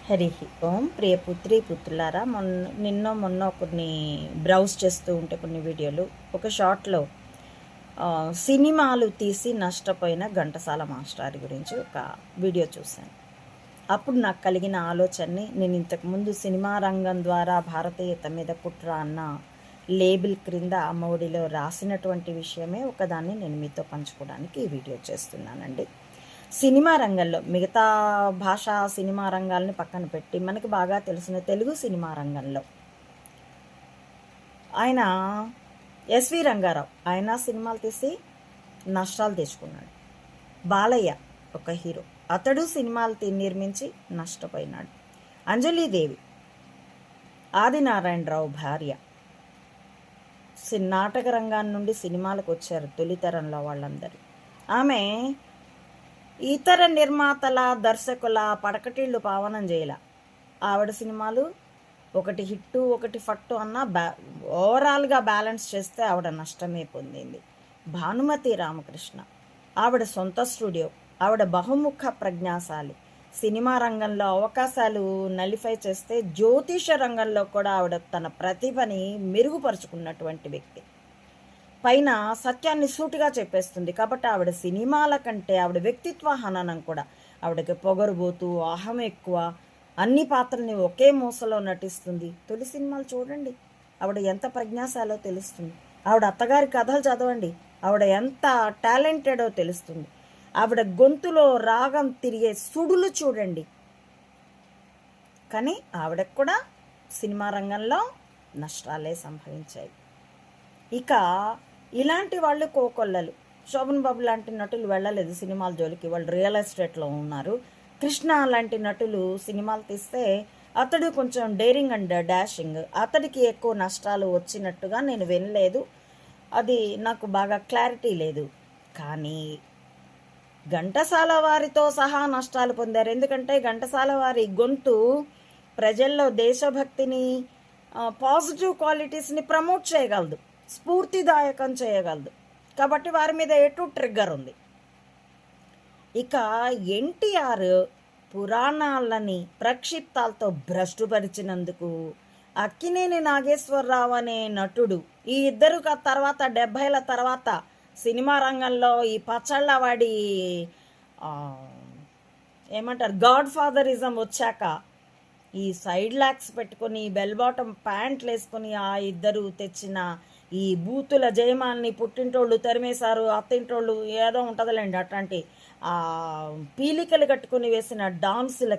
హరి ఓం ప్రియ పుత్రి పుత్రులారా, మొన్న కొన్ని బ్రౌజ్ చేస్తూ ఉంటే కొన్ని వీడియోలు ఒక షార్ట్లో సినిమాలు తీసి నష్టపోయిన ఘంటసాల మాస్టర్ గురించి ఒక వీడియో చూశాను. అప్పుడు నాకు కలిగిన ఆలోచనని నేను ఇంతకుముందు సినిమా రంగం ద్వారా భారతీయత మీద కుట్ర అన్న లేబుల్ క్రింద అమ్మఒడిలో రాసినటువంటి విషయమే ఒకదాన్ని నేను మీతో పంచుకోవడానికి ఈ వీడియో చేస్తున్నానండి. సినిమా రంగంలో మిగతా భాషా సినిమా రంగాలని పక్కన పెట్టి మనకి బాగా తెలిసిన తెలుగు సినిమా రంగంలో ఆయన ఎస్వి రంగారావు ఆయన సినిమాలు తీసి నష్టాలు తెచ్చుకున్నాడు. బాలయ్య ఒక హీరో, అతడు సినిమాలు నిర్మించి నష్టపోయినాడు. అంజలీదేవి ఆదినారాయణరావు భార్య, నాటక రంగాన్ని నుండి సినిమాలకు వచ్చారు తొలితరంలో వాళ్ళందరూ. ఆమె ఇతర నిర్మాతల దర్శకుల పడకటిళ్ళు పావనం చేయాల. ఆవిడ సినిమాలు ఒకటి హిట్టు ఒకటి ఫట్టు అన్న ఓవరాల్గా బ్యాలెన్స్ చేస్తే ఆవిడ నష్టమే పొందింది. భానుమతి రామకృష్ణ ఆవిడ సొంత స్టూడియో, ఆవిడ బహుముఖ ప్రజ్ఞాశాలి. సినిమా రంగంలో అవకాశాలు నలిఫై చేస్తే జ్యోతిష రంగంలో కూడా ఆవిడ తన ప్రతిభని మెరుగుపరుచుకున్నటువంటి వ్యక్తి. పైన సత్యాన్ని సూటిగా చెప్పేస్తుంది. కాబట్టి ఆవిడ సినిమాల కంటే ఆవిడ వ్యక్తిత్వ హననం కూడా, ఆవిడకి పొగరుబోతూ అహం ఎక్కువ, అన్ని పాత్రల్ని ఒకే మూసలో నటిస్తుంది. తొలి సినిమాలు చూడండి, ఆవిడ ఎంత ప్రజ్ఞాశాలో తెలుస్తుంది. ఆవిడ అత్తగారి కథలు చదవండి, ఆవిడ ఎంత టాలెంటెడో తెలుస్తుంది. ఆవిడ గొంతులో రాగం తిరిగే సుడులు చూడండి. కానీ ఆవిడకు కూడా సినిమా రంగంలో నష్టాలే సంభవించాయి. ఇక ఇలాంటి వాళ్ళు కోకొల్లలు. శోభన్ బాబు లాంటి నటులు వెళ్ళలేదు సినిమాల జోలికి, వాళ్ళు రియల్ ఎస్టేట్లో ఉన్నారు. కృష్ణ లాంటి నటులు సినిమాలు తీస్తే అతడు కొంచెం డేరింగ్ అండ్ డాషింగ్, అతడికి ఎక్కువ నష్టాలు వచ్చినట్టుగా నేను వినలేదు. అది నాకు బాగా క్లారిటీ లేదు. కానీ ఘంటసాల వారితో సహా నష్టాలు పొందారు. ఎందుకంటే ఘంటసాల వారి గొంతు ప్రజల్లో దేశభక్తిని, పాజిటివ్ క్వాలిటీస్ని ప్రమోట్ చేయగలదు, స్ఫూర్తిదాయకం చేయగలదు. కాబట్టి వారి మీద ఎటు ట్రిగ్గర్ ఉంది. ఇక ఎన్టీఆర్ పురాణాలని ప్రక్షిప్తాలతో భ్రష్టుపరిచినందుకు అక్కినేని నాగేశ్వరరావు అనే నటుడు, ఈ ఇద్దరు తర్వాత 70ల తర్వాత సినిమా రంగంలో ఈ పచ్చళ్ళవాడి ఏమంటారు గాడ్ ఫాదరిజం వచ్చాక ఈ సైడ్ లాక్స్ పెట్టుకొని బెల్ బాటమ్ ప్యాంట్లు వేసుకొని ఆ ఇద్దరు తెచ్చిన ఈ బూతుల జయమాన్ని పుట్టింటోళ్ళు తరిమేశారు, అత్తింటోళ్ళు ఏదో ఉంటుందిలేండి అట్లాంటి పీలికలు కట్టుకుని వేసిన డాన్సుల